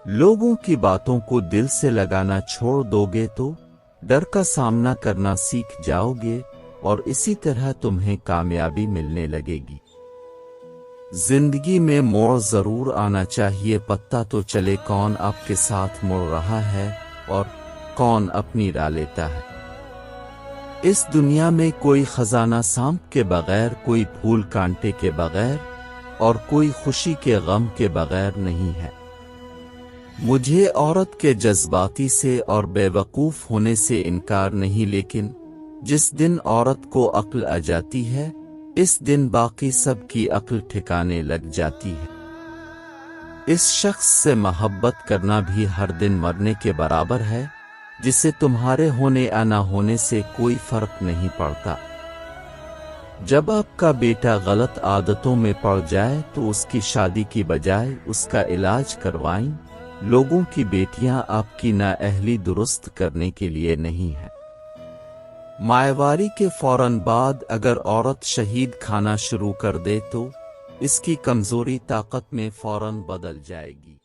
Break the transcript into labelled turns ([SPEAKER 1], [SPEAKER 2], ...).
[SPEAKER 1] لوگوں کی باتوں کو دل سے لگانا چھوڑ دو گے تو ڈر کا سامنا کرنا سیکھ جاؤ گے اور اسی طرح تمہیں کامیابی ملنے لگے گی۔ زندگی میں موڑ ضرور آنا چاہیے، پتہ تو چلے کون آپ کے ساتھ مڑ رہا ہے اور کون اپنی راہ لیتا ہے۔ اس دنیا میں کوئی خزانہ سانپ کے بغیر، کوئی پھول کانٹے کے بغیر اور کوئی خوشی کے غم کے بغیر نہیں ہے۔ مجھے عورت کے جذباتی سے اور بے وقوف ہونے سے انکار نہیں، لیکن جس دن عورت کو عقل آ جاتی ہے اس دن باقی سب کی عقل ٹھکانے لگ جاتی ہے۔ اس شخص سے محبت کرنا بھی ہر دن مرنے کے برابر ہے جسے تمہارے ہونے یا نہ ہونے سے کوئی فرق نہیں پڑتا۔ جب آپ کا بیٹا غلط عادتوں میں پڑ جائے تو اس کی شادی کی بجائے اس کا علاج کروائیں۔ لوگوں کی بیٹیاں آپ کی نااہلی درست کرنے کے لیے نہیں ہیں۔ مائیواری کے فوراً بعد اگر عورت شہید کھانا شروع کر دے تو اس کی کمزوری طاقت میں فوراً بدل جائے گی۔